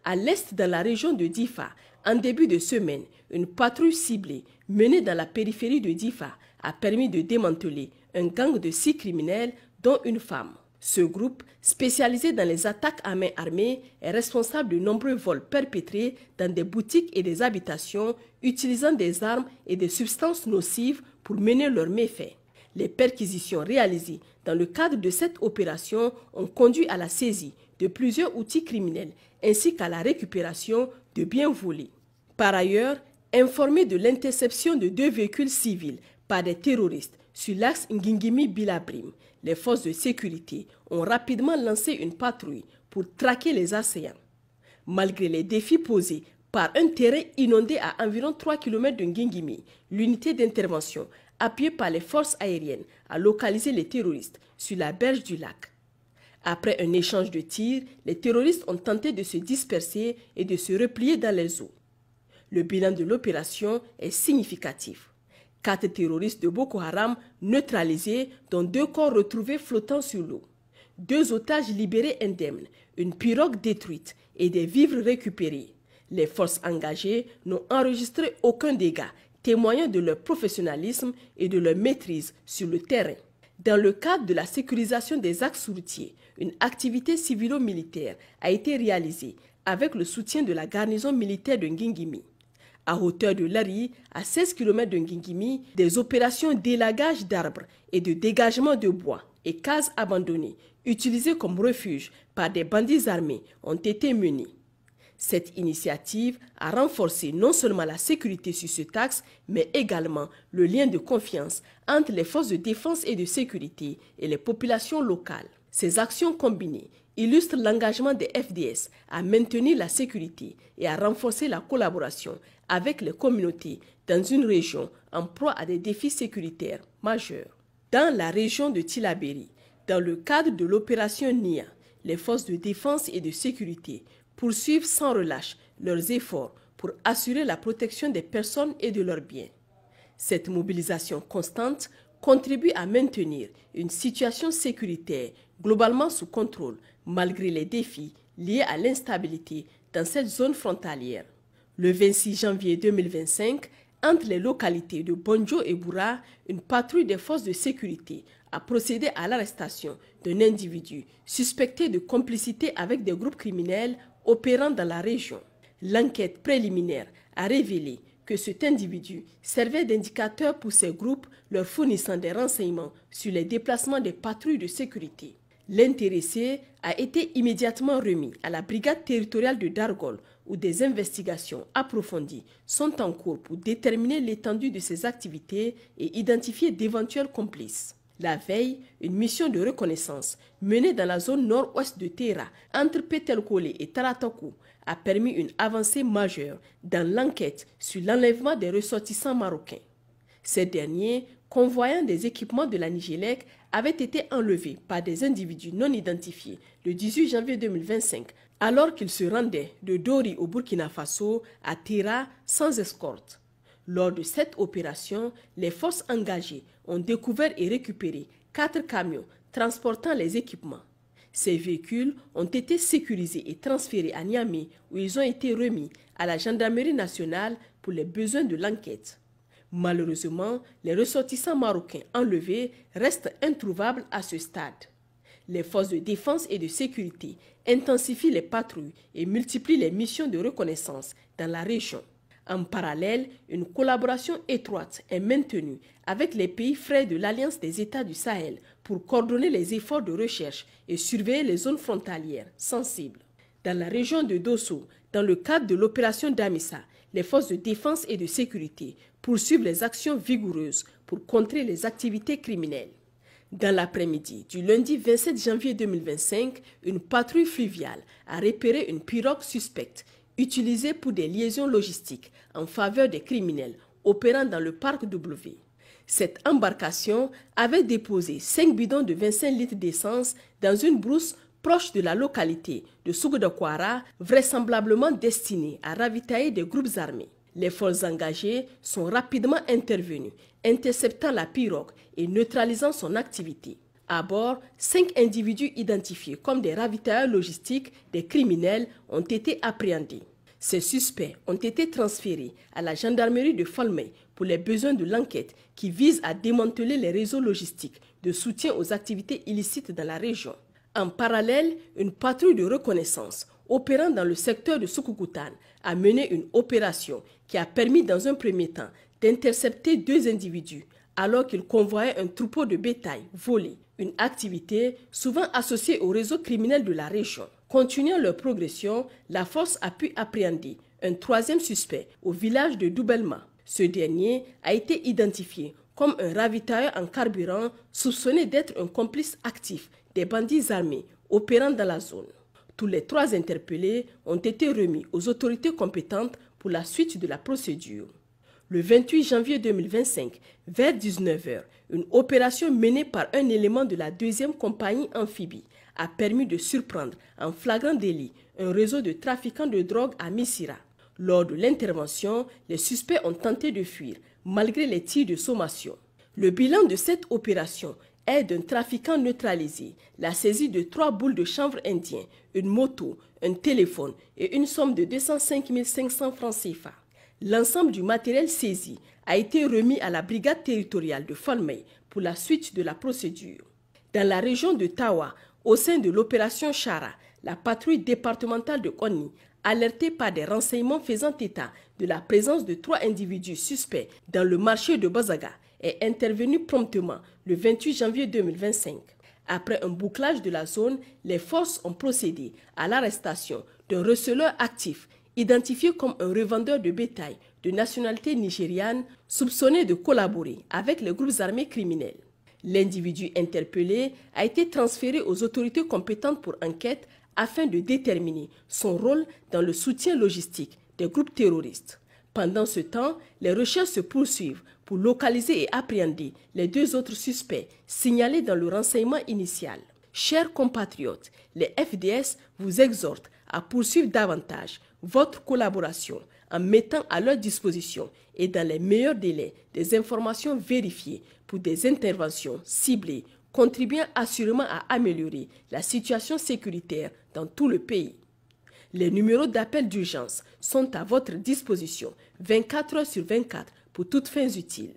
À l'est, dans la région de Difa, en début de semaine, une patrouille ciblée menée dans la périphérie de Difa a permis de démanteler un gang de 6 criminels, dont une femme. Ce groupe, spécialisé dans les attaques à main armée, est responsable de nombreux vols perpétrés dans des boutiques et des habitations, utilisant des armes et des substances nocives pour mener leurs méfaits. Les perquisitions réalisées dans le cadre de cette opération ont conduit à la saisie de plusieurs outils criminels ainsi qu'à la récupération de biens volés. Par ailleurs, informés de l'interception de 2 véhicules civils par des terroristes sur l'axe Ngingimi-Bilabrim, les forces de sécurité ont rapidement lancé une patrouille pour traquer les assaillants. Malgré les défis posés par un terrain inondé à environ 3 km de Ngingimi, l'unité d'intervention, appuyée par les forces aériennes, a localisé les terroristes sur la berge du lac. Après un échange de tirs, les terroristes ont tenté de se disperser et de se replier dans les eaux. Le bilan de l'opération est significatif. 4 terroristes de Boko Haram neutralisés, dont 2 corps retrouvés flottant sur l'eau. 2 otages libérés indemnes, une pirogue détruite et des vivres récupérés. Les forces engagées n'ont enregistré aucun dégât, témoignant de leur professionnalisme et de leur maîtrise sur le terrain. Dans le cadre de la sécurisation des axes routiers, une activité civilo-militaire a été réalisée avec le soutien de la garnison militaire de Ngingimi. À hauteur de Lari, à 16 km de Ngingimi, des opérations d'élagage d'arbres et de dégagement de bois et cases abandonnées, utilisées comme refuge par des bandits armés, ont été menées. Cette initiative a renforcé non seulement la sécurité sur ce axe, mais également le lien de confiance entre les forces de défense et de sécurité et les populations locales. Ces actions combinées illustrent l'engagement des FDS à maintenir la sécurité et à renforcer la collaboration avec les communautés dans une région en proie à des défis sécuritaires majeurs. Dans la région de Tillabéri, dans le cadre de l'opération NIA, les forces de défense et de sécurité poursuivent sans relâche leurs efforts pour assurer la protection des personnes et de leurs biens. Cette mobilisation constante contribue à maintenir une situation sécuritaire globalement sous contrôle malgré les défis liés à l'instabilité dans cette zone frontalière. Le 26 janvier 2025, entre les localités de Bonjo et Boura, une patrouille des forces de sécurité a procédé à l'arrestation d'un individu suspecté de complicité avec des groupes criminels opérant dans la région. L'enquête préliminaire a révélé que cet individu servait d'indicateur pour ces groupes, leur fournissant des renseignements sur les déplacements des patrouilles de sécurité. L'intéressé a été immédiatement remis à la brigade territoriale de Dargol, où des investigations approfondies sont en cours pour déterminer l'étendue de ses activités et identifier d'éventuels complices. La veille, une mission de reconnaissance menée dans la zone nord-ouest de Tera, entre Petelkole et Taratakou, a permis une avancée majeure dans l'enquête sur l'enlèvement des ressortissants marocains. Ces derniers, convoyant des équipements de la Nigélec, avaient été enlevés par des individus non identifiés le 18 janvier 2025, alors qu'ils se rendaient de Dori au Burkina Faso à Tera sans escorte. Lors de cette opération, les forces engagées ont découvert et récupéré 4 camions transportant les équipements. Ces véhicules ont été sécurisés et transférés à Niamey, où ils ont été remis à la gendarmerie nationale pour les besoins de l'enquête. Malheureusement, les ressortissants marocains enlevés restent introuvables à ce stade. Les forces de défense et de sécurité intensifient les patrouilles et multiplient les missions de reconnaissance dans la région. En parallèle, une collaboration étroite est maintenue avec les pays frères de l'Alliance des États du Sahel pour coordonner les efforts de recherche et surveiller les zones frontalières sensibles. Dans la région de Dosso, dans le cadre de l'opération Damissa, les forces de défense et de sécurité poursuivent les actions vigoureuses pour contrer les activités criminelles. Dans l'après-midi du lundi 27 janvier 2025, une patrouille fluviale a repéré une pirogue suspecte utilisée pour des liaisons logistiques en faveur des criminels opérant dans le parc W. Cette embarcation avait déposé 5 bidons de 25 litres d'essence dans une brousse proche de la localité de Sougoudakwara, vraisemblablement destinée à ravitailler des groupes armés. Les forces engagées sont rapidement intervenues, interceptant la pirogue et neutralisant son activité. À bord, 5 individus identifiés comme des ravitailleurs logistiques des criminels ont été appréhendés. Ces suspects ont été transférés à la gendarmerie de Falmey pour les besoins de l'enquête qui vise à démanteler les réseaux logistiques de soutien aux activités illicites dans la région. En parallèle, une patrouille de reconnaissance opérant dans le secteur de Sukukutan a mené une opération qui a permis dans un premier temps d'intercepter 2 individus alors qu'ils convoyaient un troupeau de bétail volé, une activité souvent associée au réseau criminel de la région. Continuant leur progression, la force a pu appréhender un 3e suspect au village de Doubelma. Ce dernier a été identifié comme un ravitailleur en carburant soupçonné d'être un complice actif des bandits armés opérant dans la zone. Tous les 3 interpellés ont été remis aux autorités compétentes pour la suite de la procédure. Le 28 janvier 2025, vers 19 h, une opération menée par un élément de la 2e compagnie amphibie a permis de surprendre en flagrant délit un réseau de trafiquants de drogue à Missira. Lors de l'intervention, les suspects ont tenté de fuir malgré les tirs de sommation. Le bilan de cette opération est d'un trafiquant neutralisé, la saisie de 3 boules de chanvre indien, une moto, un téléphone et une somme de 205 500 francs CFA. L'ensemble du matériel saisi a été remis à la brigade territoriale de Falmey pour la suite de la procédure. Dans la région de Tawa, au sein de l'opération Chara, la patrouille départementale de Konni, alertée par des renseignements faisant état de la présence de 3 individus suspects dans le marché de Bazaga, est intervenue promptement le 28 janvier 2025. Après un bouclage de la zone, les forces ont procédé à l'arrestation d'un receleur actif identifié comme un revendeur de bétail de nationalité nigériane soupçonné de collaborer avec les groupes armés criminels. L'individu interpellé a été transféré aux autorités compétentes pour enquête afin de déterminer son rôle dans le soutien logistique des groupes terroristes. Pendant ce temps, les recherches se poursuivent pour localiser et appréhender les 2 autres suspects signalés dans le renseignement initial. Chers compatriotes, les FDS vous exhortent à poursuivre davantage votre collaboration en mettant à leur disposition et dans les meilleurs délais des informations vérifiées pour des interventions ciblées contribuant assurément à améliorer la situation sécuritaire dans tout le pays. Les numéros d'appel d'urgence sont à votre disposition 24 heures sur 24 pour toutes fins utiles.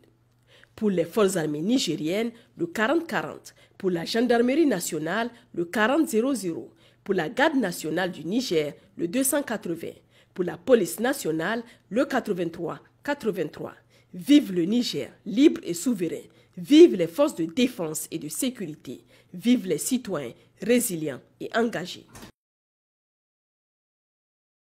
Pour les forces armées nigériennes, le 40-40. Pour la gendarmerie nationale, le 40-00. Pour la garde nationale du Niger, le 280. Pour la police nationale, le 83-83. Vive le Niger, libre et souverain. Vive les forces de défense et de sécurité. Vive les citoyens résilients et engagés.